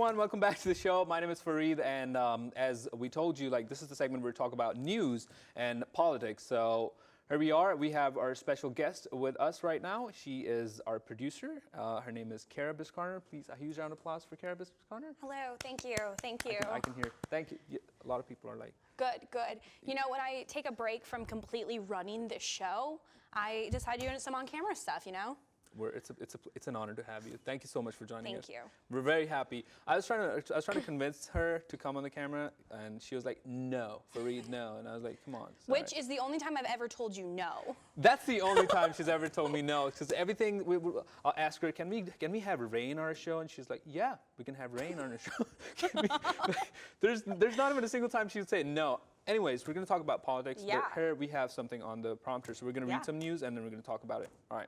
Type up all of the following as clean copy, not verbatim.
everyone, welcome back to the show. My name is Fareed, and as we told you, this is the segment where we talk about news and politics. So here we are. We have our special guest with us right now. She is our producer. Her name is Kyra Biscarner. Please, a huge round of applause for Kyra Biscarner. Hello, thank you, thank you. I can hear. Thank you. A lot of people are like. Good, good. You know, when I take a break from completely running the show, I decide to do some on-camera stuff. You know. It's an honor to have you. Thank you so much for joining us. Thank you. We're very happy. I was trying to convince her to come on the camera, and she was like, "No, Fareed, no." And I was like, "Come on." Which is the only time I've ever told you no. That's the only time she's ever told me no. Because everything, I'll ask her, "Can we have rain on our show?" And she's like, "Yeah, we can have rain on our show." There's not even a single time she would say no. Anyways, we're going to talk about politics. Yeah. But here we have something on the prompter, so we're going to read some news, and then we're going to talk about it. All right.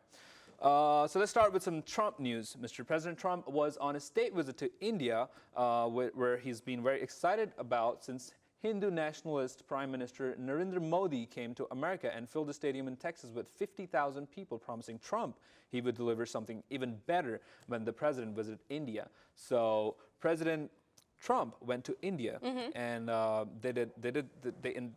So let's start with some Trump news. Mr. President Trump was on a state visit to India, where he's been very excited about since Hindu nationalist Prime Minister Narendra Modi came to America and filled a stadium in Texas with 50,000 people, promising Trump he would deliver something even better when the president visited India. So President Trump went to India, and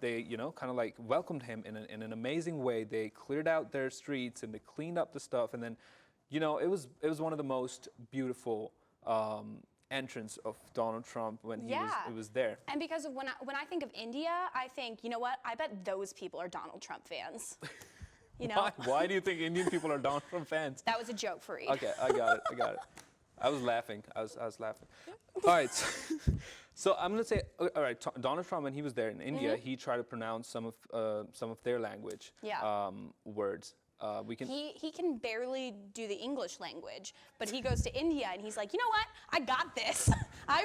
they kind of like welcomed him in an amazing way. They cleared out their streets and they cleaned up the stuff, and then, it was one of the most beautiful entrance of Donald Trump when he was there. And because of when I think of India, I think, you know what? I bet those people are Donald Trump fans. You know. Why do you think Indian people are Donald Trump fans? That was a joke for you. Okay, I got it. I was laughing. I was laughing. All right. So I'm going to say, all right, Donald Trump, when he was there in India, he tried to pronounce some of their language words. He can barely do the English language, but he goes to India and he's like, you know what? I got this. I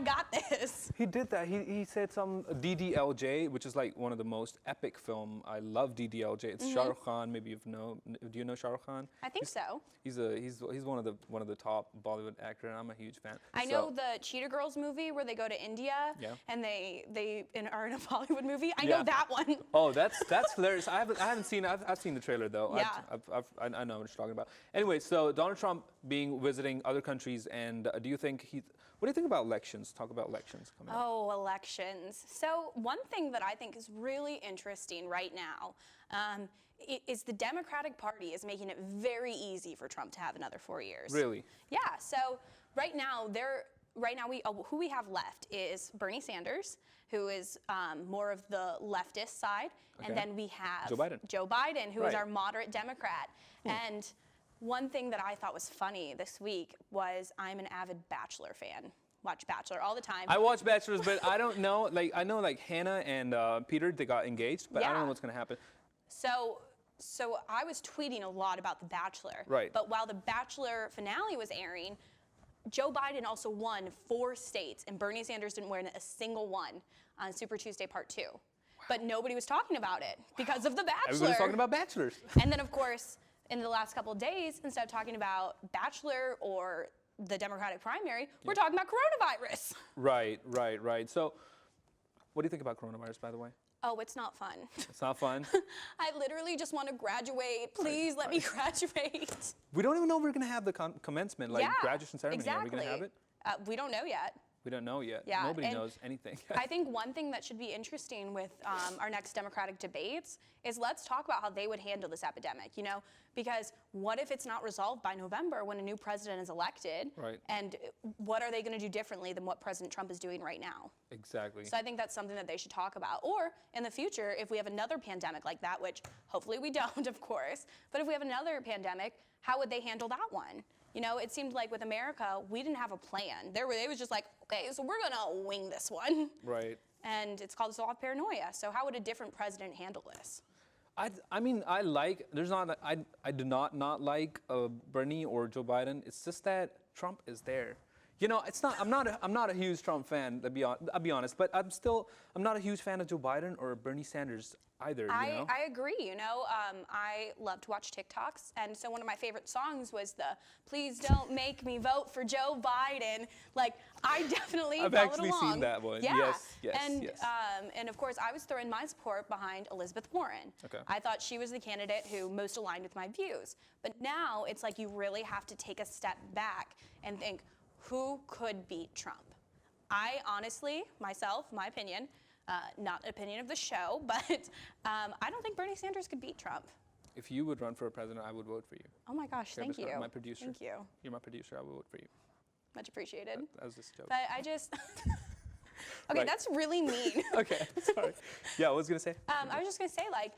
got this. He did that. He said some DDLJ, which is like one of the most epic film. I love DDLJ. It's Shah Rukh Khan. Maybe do you know Shah Rukh Khan? I think so. He's one of the top Bollywood actors, and I'm a huge fan. I know the Cheetah Girls movie where they go to India and they are in a Bollywood movie. I know that one. Oh, that's hilarious. I haven't seen. I've seen the trailer though. Yeah. I know what you're talking about. Anyway, so Donald Trump visiting other countries, and what do you think about elections? Talk about elections coming up. Oh, elections. So one thing that I think is really interesting right now is the Democratic Party is making it very easy for Trump to have another 4 years. Really? Yeah. So right now who we have left is Bernie Sanders, who is more of the leftist side, and then we have Joe Biden, who is our moderate Democrat. And one thing that I thought was funny this week was I'm an avid Bachelor fan. Watch Bachelor all the time. I watch Bachelors, but I don't know. I know Hannah and Peter, they got engaged, but I don't know what's gonna happen. So I was tweeting a lot about The Bachelor. Right. But while The Bachelor finale was airing, Joe Biden also won 4 states, and Bernie Sanders didn't win a single one on Super Tuesday Part 2. Wow. But nobody was talking about it because of The Bachelor. Everybody's talking about Bachelors. And then, of course, in the last couple of days, instead of talking about Bachelor or the Democratic primary, we're talking about coronavirus. Right. So, what do you think about coronavirus, by the way? Oh, it's not fun. It's not fun? I literally just want to graduate. Please let me graduate. We don't even know if we're going to have the commencement, graduation ceremony. Exactly. Are we going to have it? We don't know yet. We don't know yet. Yeah, Nobody knows anything. I think one thing that should be interesting with our next Democratic debates is let's talk about how they would handle this epidemic, because what if it's not resolved by November when a new president is elected? Right. And what are they going to do differently than what President Trump is doing right now? Exactly. So I think that's something that they should talk about. Or in the future, if we have another pandemic like that, which hopefully we don't, of course, but if we have another pandemic, how would they handle that one? It seemed like with America, we didn't have a plan. It was just like, okay, so we're going to wing this one. Right. And it's called soft paranoia. So how would a different president handle this? I mean, I do not like Bernie or Joe Biden. It's just that Trump is there. I'm not a huge Trump fan, I'll be honest, but I'm not a huge fan of Joe Biden or Bernie Sanders either. I agree. I love to watch TikToks, and so one of my favorite songs was the "Please Don't Make Me Vote for Joe Biden." I definitely I've followed actually along. seen that one. Yeah. Yes. And of course, I was throwing my support behind Elizabeth Warren. Okay. I thought she was the candidate who most aligned with my views. But now it's like you really have to take a step back and think, who could beat Trump? I honestly, myself, my opinion, not opinion of the show, but I don't think Bernie Sanders could beat Trump. If you would run for president, I would vote for you. Oh my gosh, thank you. My producer. Thank you. You're my producer. I would vote for you. Much appreciated. That was just a joke. But I just... Okay, that's really mean. Okay, sorry. Yeah, what was going to say? I was just going to say, like,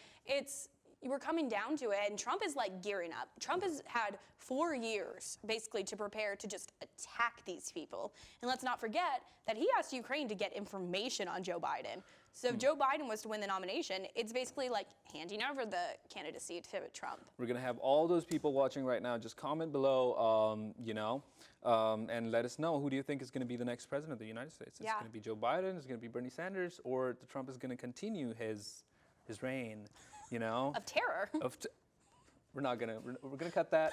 we're coming down to it, and Trump is, like, gearing up. Trump has had 4 years, basically, to prepare to just attack these people. And let's not forget that he asked Ukraine to get information on Joe Biden. So if Joe Biden was to win the nomination, it's basically like handing over the candidacy to Trump. We're going to have all those people watching right now. Just comment below, and let us know, who do you think is going to be the next president of the United States? Is it going to be Joe Biden? Is it going to be Bernie Sanders? Or Trump is going to continue his reign, Of terror. We're gonna cut that.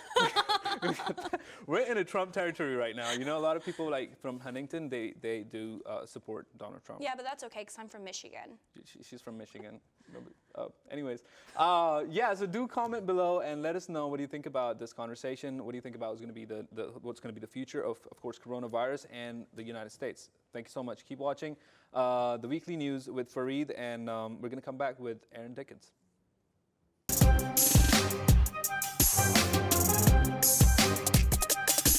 We're in a Trump territory right now. A lot of people like from Huntington, they do support Donald Trump. Yeah, but that's okay because I'm from Michigan. She's from Michigan. Anyways, so do comment below and let us know, what do you think about this conversation? What do you think about what's going to be the future of course, coronavirus and the United States? Thank you so much. Keep watching the weekly news with Fareed, and we're going to come back with Aaron Dickens.